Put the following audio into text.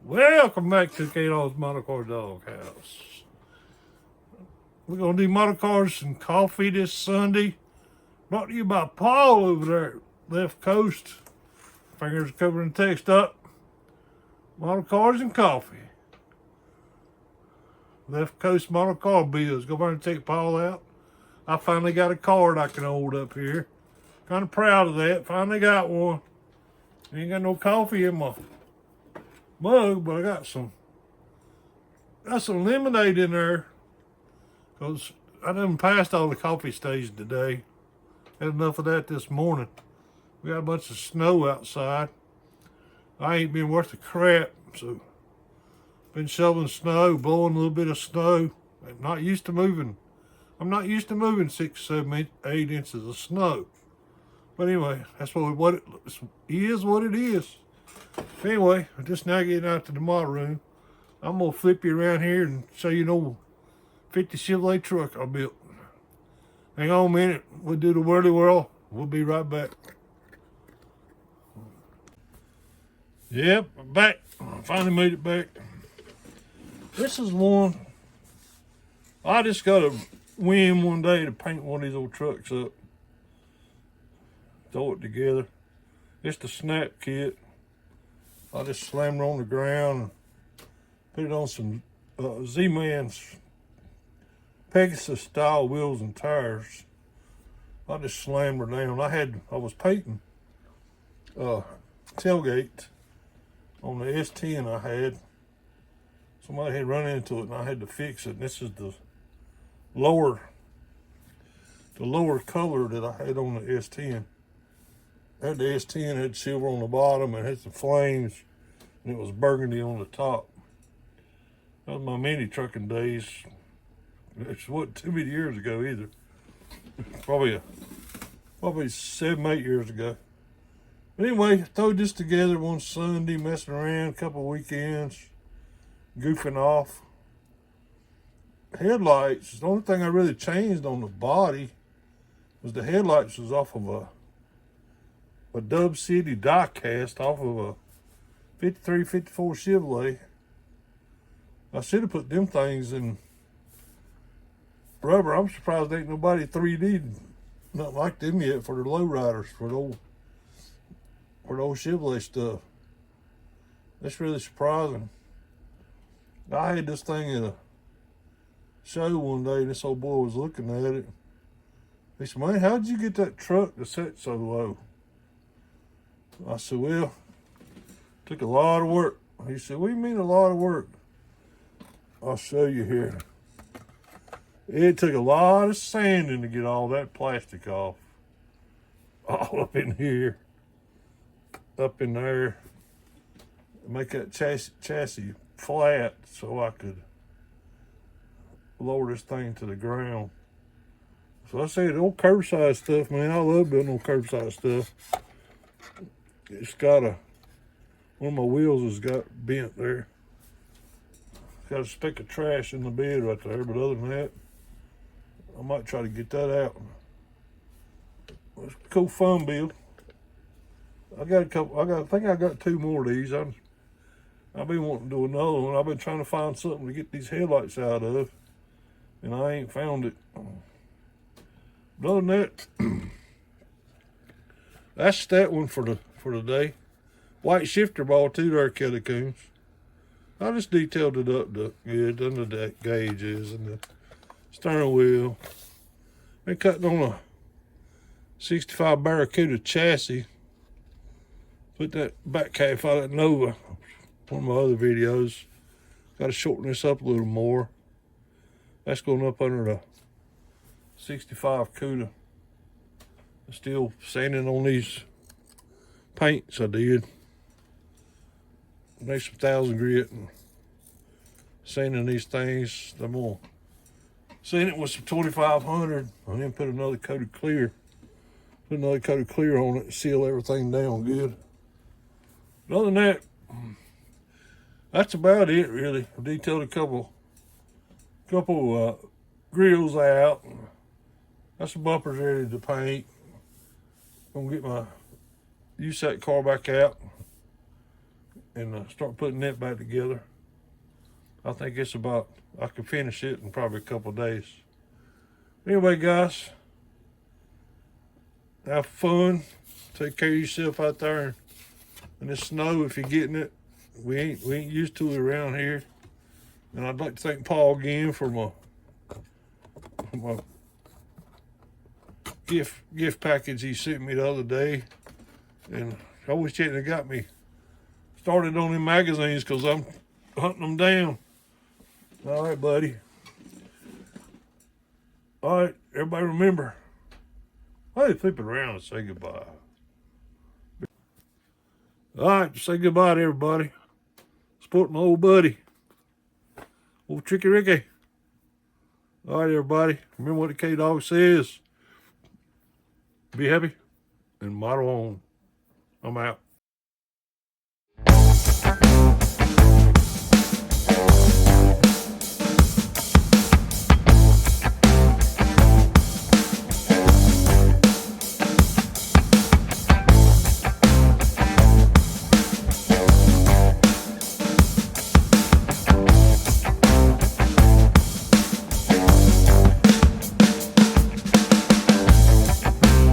Welcome back to Kato's Motorcar Doghouse. We're going to do motor cars and coffee this Sunday. Brought to you by Paul over there, left coast. Fingers covering text up. Motor cars and coffee. Left coast motor car bills. Go over and take Paul out. I finally got a card I can hold up here. Kind of proud of that. Finally got one. Ain't got no coffee in my mug, but I got some lemonade in there because I done passed all the coffee stations today. Had enough of that this morning. We got a bunch of snow outside. I ain't been worth a crap, so been shoveling snow, blowing a little bit of snow. I'm not used to moving 6, 7, 8 inches of snow. But anyway, that's what it is. What it is. Anyway, I'm just now getting out to the model room. I'm going to flip you around here and show you an old 50 Chevrolet truck I built. Hang on a minute. We'll do the whirly whirl. We'll be right back. Yep, I'm back. I finally made it back. This is one. I just got a whim one day to paint one of these old trucks up. Throw it together. It's the Snap Kit. I just slammed her on the ground and put it on some Z-Man's Pegasus style wheels and tires. I just slammed her down. I was painting tailgate on the S10 I had. Somebody had run into it and I had to fix it. And this is the lower color that I had on the S10. I had the S10, had silver on the bottom, and had some flames, and it was burgundy on the top. That was my mini trucking days. It wasn't too many years ago either. Probably 7, 8 years ago. But anyway, I threw this together one Sunday, messing around, a couple of weekends, goofing off. Headlights, the only thing I really changed on the body was the headlights was off of a Dub City die cast off of a 53, 54 Chevrolet. I should have put them things in rubber. I'm surprised ain't nobody 3D'd nothing like them yet for the lowriders, for the old Chevrolet stuff. That's really surprising. I had this thing in a show one day, and this old boy was looking at it. He said, "Man, how'd you get that truck to set so low?" I said, "Well, took a lot of work." He said, "What do you mean a lot of work?" I'll show you here. It took a lot of sanding to get all that plastic off. All up in here, up in there. Make that chassis flat so I could lower this thing to the ground. So I said, old curbside stuff, man. I love building old curbside stuff. It's got one of my wheels has got bent there. Got a speck of trash in the bed right there, but other than that, I might try to get that out. It's a cool fun build. I think I got 2 more of these. I've been wanting to do another one. I've been trying to find something to get these headlights out of, and I ain't found it. But other than that, that's that one for the day. White shifter ball too there, Catacombs. I just detailed it up good, under the gauges and the steering wheel. Been cutting on a 65 Barracuda chassis. Put that back half out of that Nova. One of my other videos. Got to shorten this up a little more. That's going up under the 65 CUDA. Still sanding on these paints I did. Make some 1000 grit and sanding these things. I'm gonna sand it with some 2500 and then put another coat of clear. Put another coat of clear on it and seal everything down good. But other than that, that's about it really. I detailed a couple grills out. Got some bumpers ready to paint. Gonna get use that car back out. and start putting that back together. I think it's about, I can finish it in probably a couple of days. Anyway, guys, have fun. Take care of yourself out there in the snow if you're getting it. We ain't used to it around here. And I'd like to thank Paul again for my gift package he sent me the other day. And I wish he hadn't got me started on them magazines, because I'm hunting them down. All right, buddy. All right, everybody remember. Hey, flip it around and say goodbye. All right, say goodbye to everybody. Support my old buddy, old Tricky Ricky. All right, everybody. Remember what the K-Dog says. Be happy and model on. I'm out.